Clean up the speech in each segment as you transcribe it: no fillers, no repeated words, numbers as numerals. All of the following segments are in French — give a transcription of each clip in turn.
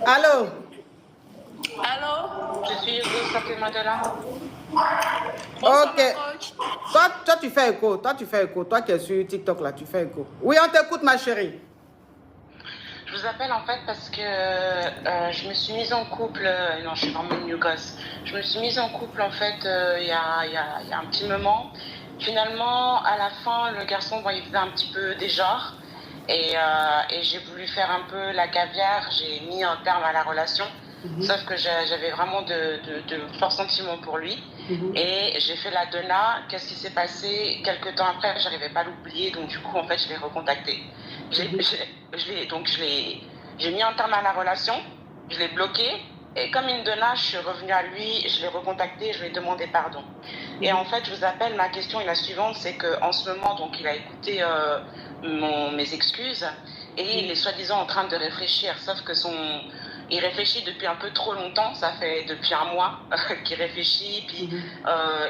Allô? Allô? Je suis Hugo Saké-Mandela. Ok. Toi, tu fais écho. Toi, tu fais écho. Toi qui es sur TikTok, là, tu fais écho. Oui, on t'écoute, ma chérie. Je vous appelle en fait parce que je me suis mise en couple. Non, je suis vraiment une new gosse. Je me suis mise en couple en fait il y a un petit moment. Finalement, à la fin, le garçon, bon, il faisait un petit peu des genres. Et j'ai voulu faire un peu la caviar. J'ai mis un terme à la relation. Sauf que j'avais vraiment de forts sentiments pour lui. Et j'ai fait la donna. Qu'est-ce qui s'est passé? Quelques temps après, j'arrivais pas à l'oublier. Donc du coup, en fait, je l'ai recontacté. J'ai mis un terme à la relation. Je l'ai bloqué. Et comme une donna, je suis revenue à lui. Je l'ai recontacté. Je lui ai demandé pardon. Et en fait, je vous appelle. Ma question est la suivante. C'est qu'en ce moment, donc, il a écouté mes excuses. Et il est soi-disant en train de réfléchir. Sauf que il réfléchit depuis un peu trop longtemps, ça fait depuis un mois qu'il réfléchit, puis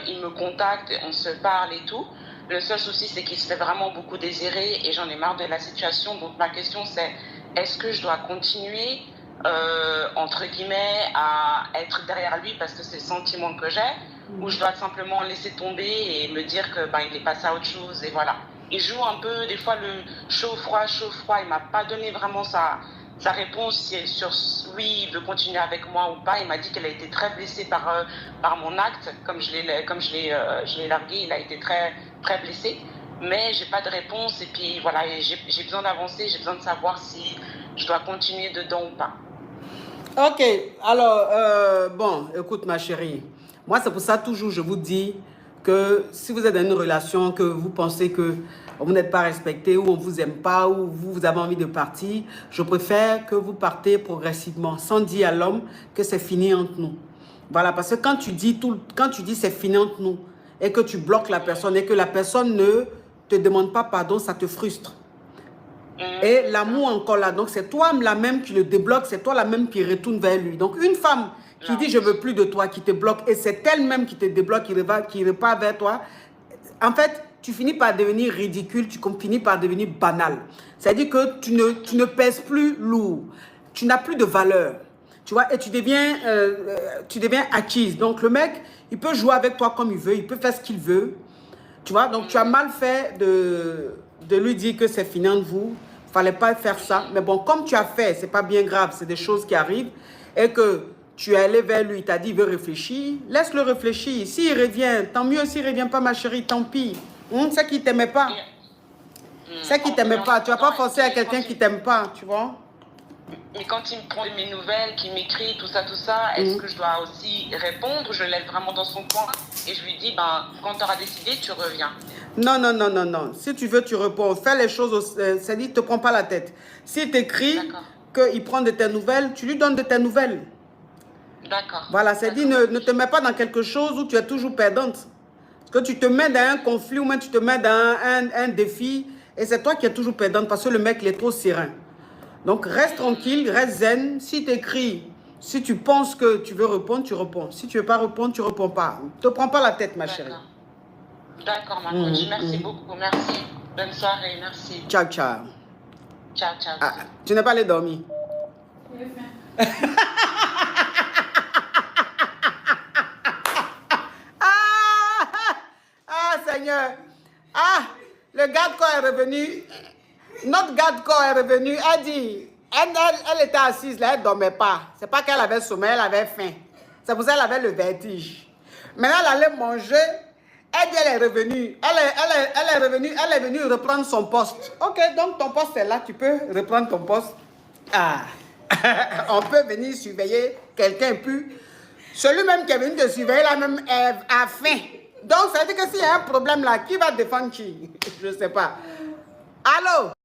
il me contacte, on se parle et tout. Le seul souci, c'est qu'il se fait vraiment beaucoup désirer et j'en ai marre de la situation. Donc ma question, c'est est-ce que je dois continuer, entre guillemets, à être derrière lui parce que c'est le sentiment que j'ai, ou je dois simplement laisser tomber et me dire que il est passé à autre chose et voilà. Il joue un peu, des fois, le chaud-froid. Il m'a pas donné vraiment sa réponse sur oui, il veut continuer avec moi ou pas. Il m'a dit qu'elle a été très blessée par mon acte. Comme je l'ai largué, il a été très, très blessé. Mais j'ai pas de réponse. Et puis voilà, j'ai besoin d'avancer. J'ai besoin de savoir si je dois continuer dedans ou pas. Ok, alors, bon, écoute ma chérie, moi c'est pour ça toujours je vous dis que si vous êtes dans une relation, que vous pensez que vous n'êtes pas respecté ou on ne vous aime pas ou vous avez envie de partir, je préfère que vous partez progressivement sans dire à l'homme que c'est fini entre nous. Voilà, parce que quand tu dis c'est fini entre nous et que tu bloques la personne et que la personne ne te demande pas pardon, ça te frustre. Et l'amour encore là, donc c'est toi la même qui le débloque, c'est toi la même qui retourne vers lui. Donc une femme qui dit je veux plus de toi, qui te bloque, et c'est elle-même qui te débloque, qui repart vers toi, en fait, tu finis par devenir ridicule, tu finis par devenir banal. C'est-à-dire que tu ne pèses plus lourd, tu n'as plus de valeur, tu vois, et tu deviens acquise. Donc le mec, il peut jouer avec toi comme il veut, il peut faire ce qu'il veut, tu vois, donc tu as mal fait de lui dire que c'est fini entre vous. Il ne fallait pas faire ça. Mais bon, comme tu as fait, ce n'est pas bien grave, c'est des choses qui arrivent. Et que tu es allé vers lui, il t'a dit il veut réfléchir. Laisse-le réfléchir. S'il revient, tant mieux. S'il ne revient pas, ma chérie, tant pis. C'est qu'il ne t'aimait pas. C'est qu'il ne t'aimait pas. Tu ne vas pas forcer à quelqu'un qui ne t'aime pas, tu vois. Mais quand il me prend mes nouvelles, qu'il m'écrit, tout ça, est-ce que je dois aussi répondre? Je le laisse vraiment dans son coin et je lui dis, quand tu auras décidé, tu reviens. Non, non, non, non, non. Si tu veux, tu réponds. Fais les choses, c'est-à-dire, ne te prends pas la tête. S'il t'écrit qu'il prend de tes nouvelles, tu lui donnes de tes nouvelles. D'accord. Voilà, c'est-à-dire, ne te mets pas dans quelque chose où tu es toujours perdante. Parce que tu te mets dans un conflit ou même tu te mets dans un défi et c'est toi qui es toujours perdante parce que le mec, il est trop serein. Donc, reste tranquille, reste zen. Si tu écris, si tu penses que tu veux répondre, tu réponds. Si tu ne veux pas répondre, tu ne réponds pas. Ne te prends pas la tête, ma chérie. D'accord, ma coach. Merci beaucoup. Merci. Bonne soirée. Merci. Ciao, ciao. Ciao, ciao. Ah, tu n'es pas allé dormir? Seigneur. Ah, le garde-corps est revenu. Notre garde-corps est revenu. Elle dit, elle était assise là, elle ne dormait pas. C'est pas qu'elle avait sommeil, elle avait faim. C'est pour ça qu'elle avait le vertige. Maintenant, elle allait manger. Elle dit, elle est revenue. Elle est revenue. Elle est venue reprendre son poste. Ok, donc ton poste est là. Tu peux reprendre ton poste. Ah, on peut venir surveiller quelqu'un. Puis, celui-même qui est venu te surveiller, là même, a faim. Donc, ça veut dire que s'il y a un problème là, qui va défendre qui? Je ne sais pas. Allô?